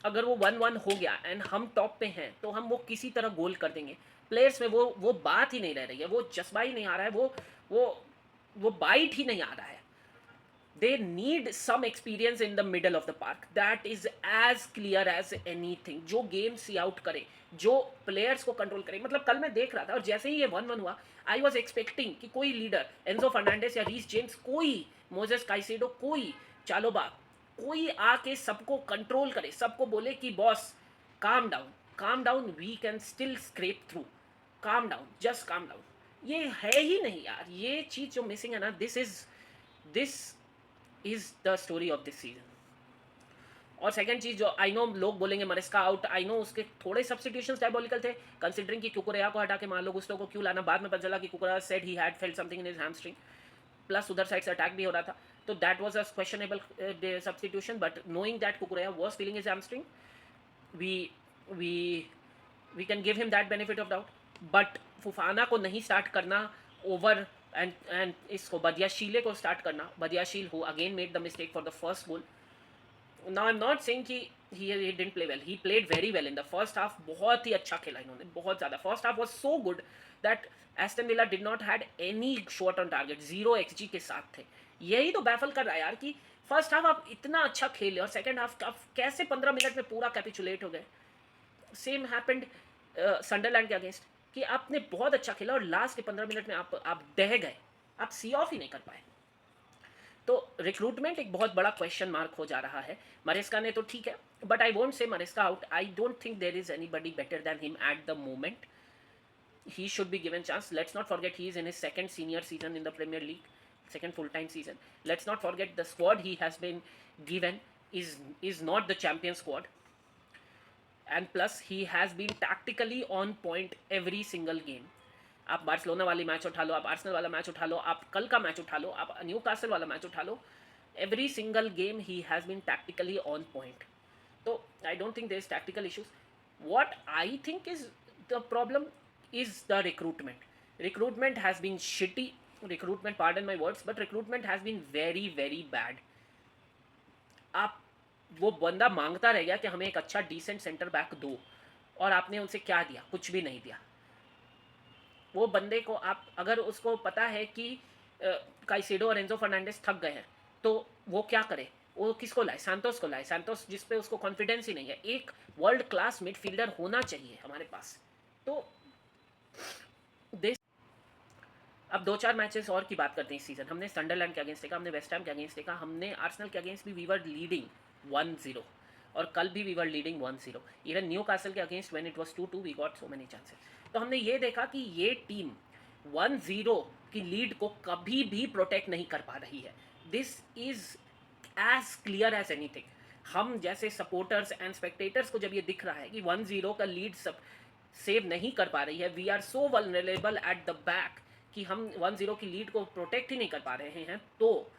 अगर वो 1-1 हो गया एंड हम टॉप पे हैं तो हम वो किसी तरह गोल कर देंगे। प्लेयर्स में वो बात ही नहीं रह रही है, वो जज्बा ही नहीं आ रहा है, वो वो बाइट ही नहीं आ रहा है। they need some experience in the middle of the park, that is as clear as anything। जो गेम सी आउट करे, जो प्लेयर्स को कंट्रोल करे। मतलब कल मैं देख रहा था और जैसे ही ये 1-1 हुआ, आई वॉज एक्सपेक्टिंग कि कोई लीडर, एंजो फर्नांडिस या रीस जेम्स, कोई मोजेस काइसेडो, कोई चालोबा, कोई आके सबको कंट्रोल करे, सबको बोले कि boss calm down, calm down, we can still scrape through, calm down, just calm down. ये है ही नहीं यार, ये चीज जो मिसिंग है ना, this is the story of this season. और सेकंड चीज जो आई नो लोग बोलेंगे मरेस्का आउट, आई नो उसके थोड़े सब्स्टिट्यूशंस डायबॉलिकल थे, कंसिडरिंग कि कुकुरेया को हटा के मान लो गुस्टो को क्यों लाना। बाद में पता चला कि Cucurella said he had felt something in his hamstring, plus उधर साइड से अटैक भी हो रहा था, तो that was a questionable substitution. But knowing that Cucurella was feeling his hamstring, we we we can give him that benefit of doubt. But Fofana को नहीं start करना ओवर एंड इसको बदियाशीले को स्टार्ट करना, Badiashile who again made the mistake for the first goal. Now I am not saying कि he didn't play well, he played very well in the first half। बहुत ही अच्छा खेला इन्होंने, बहुत ज़्यादा। First half was so good that Aston villa did not had any shot on target, 0 XG के साथ थे। यही तो बैफल कर रहा है यार कि फर्स्ट हाफ आप इतना अच्छा खेले और सेकंड हाफ आप कैसे 15 मिनट में पूरा कैपिचुलेट हो गए। सेम हैपेंड संडरलैंड के अगेंस्ट कि आपने बहुत अच्छा खेला और लास्ट के 15 मिनट में आप दह गए, आप सी ऑफ ही नहीं कर पाए। तो रिक्रूटमेंट एक बहुत बड़ा क्वेश्चन मार्क हो जा रहा है। मरेस्का ने तो ठीक है, but I won't say Maresca out, I don't think there is anybody better than him at the moment. He should be given chance। Let's not forget he is in his second senior season in the Premier League, second full-time season। Let's not forget the squad he has been given is not the champion squad, and plus he has been tactically on point every single game। आप Barcelona वाली match उठा लो, आप Arsenal वाला match उठा लो, आप कल का match उठा लो, आप न्यूकासल वाला मैच उठा लो, every single game he has been tactically on point. तो I don't think there is tactical issues. What I think is the problem is the recruitment. Recruitment has been shitty, recruitment, pardon my words, but recruitment has been very very bad. आप वो बंदा मांगता रह गया कि हमें एक अच्छा डिसेंट सेंटर बैक दो, और आपने उनसे क्या दिया? कुछ भी नहीं दिया। वो बंदे को आप अगर उसको पता है कि काइसेडो और एंजो फर्नांडिस थक गए हैं, तो वो क्या करे? वो किसको लाए? सांतोस को लाए। सांतोस जिस पे उसको कॉन्फिडेंस ही नहीं है। एक वर्ल्ड क्लास मिडफील्डर होना चाहिए हमारे पास। तो दिस, अब 2-4 मैचेस और की बात करते हैं इस सीजन। हमने संडरलैंड के अगेंस्ट देखा, हमने वेस्ट हैम के अगेंस्ट देखा, हमने आर्सेनल के अगेंस्ट भी वी वर लीडिंग 1-0, और कल भी we were leading 1-0। Even Newcastle के against when it was 2-2 we got so many chances. तो हमने ये देखा कि ये टीम 1-0 की लीड को कभी भी प्रोटेक्ट नहीं कर पा रही है। This is as clear as anything. हम जैसे सपोर्टर्स एंड स्पेक्टेटर्स को जब ये दिख रहा है कि 1-0 का लीड सब सेव नहीं कर पा रही है, we are so vulnerable at the back कि हम 1-0 की लीड को प्रोटेक्ट ही नहीं कर पा रहे हैं, तो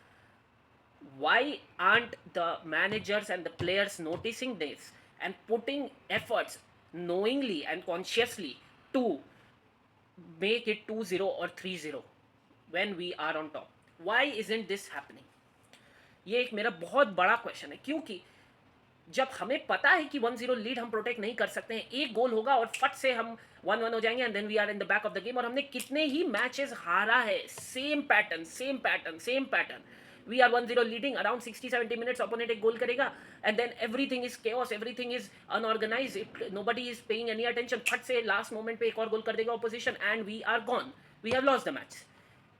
why aren't the managers and the players noticing this and putting efforts knowingly and consciously to make it 2-0 or 3-0 when we are on top? Why isn't this happening? ये एक मेरा बहुत बड़ा क्वेश्चन है, क्योंकि जब हमें पता है कि 1-0 लीड हम प्रोटेक्ट नहीं कर सकते हैं, एक गोल होगा और फट से हम 1-1 हो जाएंगे and then we are in the back of the game. और हमने कितने ही मैचेस हारा है, same pattern same pattern same pattern. We are 1-0 leading, around 60-70 minutes opponent एक गोल करेगा and then everything is chaos, everything is unorganise, nobody is paying any attention. फट से लास्ट मोमेंट पे एक और गोल कर देगा opposition and we are gone, we have lost the match.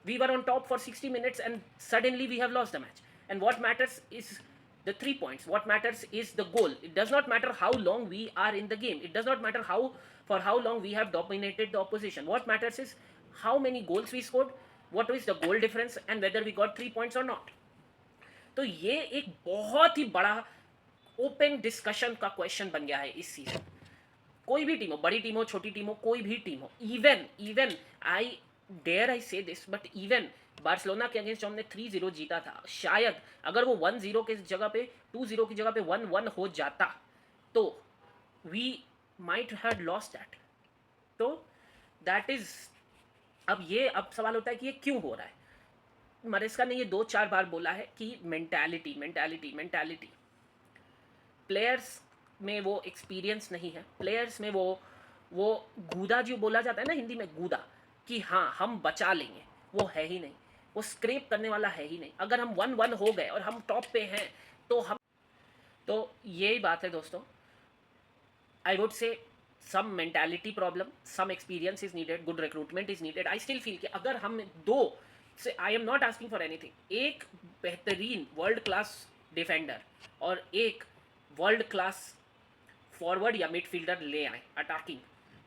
We were on top for 60 minutes and suddenly we have lost the match. And what matters is the 3 points. What matters is the goal. It does not matter how long we are in the game. It does not matter for how long we have dominated the opposition. What matters is how many goals we scored, what is the goal difference, and whether we got 3 points or not. तो ये एक बहुत ही बड़ा open discussion का question बन गया है इस सीजन। कोई भी टीम हो, बड़ी टीम हो, छोटी टीम हो, कोई भी टीम हो, इवन आई डेयर आई से दिस, बट इवन बार्सिलोना के अगेंस्ट जो हमने 3-0 जीता था, शायद अगर वो 1-0 के जगह पे 2-0 की जगह पे 1-1 हो जाता तो we might have lost that. तो दैट इज, अब सवाल होता है कि ये क्यों हो रहा है। मरेस्का ने ये 2-4 बार बोला है कि मेंटालिटी मेंटालिटी मेंटालिटी। प्लेयर्स में वो एक्सपीरियंस नहीं है, प्लेयर्स में वो गूदा जो बोला जाता है ना हिंदी में, गूदा, कि हाँ हम बचा लेंगे, वो है ही नहीं, वो स्क्रैप करने वाला है ही नहीं। अगर हम 1-1 हो गए और हम टॉप पे हैं तो यही बात है दोस्तों। I would say some mentality problem, some experience is needed, good recruitment is needed. I still feel कि अगर हम दो से, I am not asking for anything, एक बेहतरीन वर्ल्ड क्लास डिफेंडर और एक वर्ल्ड क्लास फॉरवर्ड या मिडफील्डर ले आए, अटैकिंग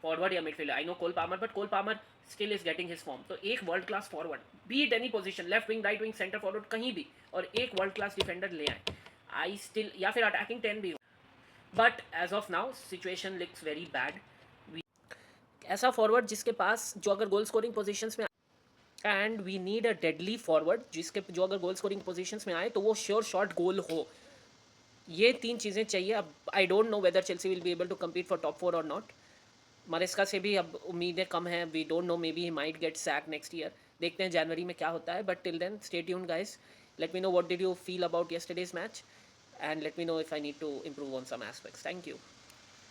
फॉरवर्ड या midfielder, I know Cole Palmer, but Cole Palmer still is getting his form, तो एक world class forward, be it any position, left wing, right wing, centre forward, कहीं भी, और एक वर्ल्ड क्लास डिफेंडर ले आए, I still, या फिर अटैकिंग 10 भी हो, but as of now situation looks very bad. ऐसा फॉरवर्ड जिसके पास, जो अगर गोल स्कोरिंग पोजीशंस में, and we need a deadly forward जिसके, जो अगर गोल स्कोरिंग पोजीशंस में आए तो वो श्योर शॉट गोल हो, ये तीन चीज़ें चाहिए। अब I don't know whether Chelsea will be able to compete for top 4 और नॉट। मरेस्का से भी अब उम्मीदें कम हैं, we don't know, maybe he might get sack next year, देखते हैं जनवरी में क्या होता है, but till then stay tuned guys, let me know what did you feel about yesterday's match, and let me know if I need to improve on some aspects. Thank you.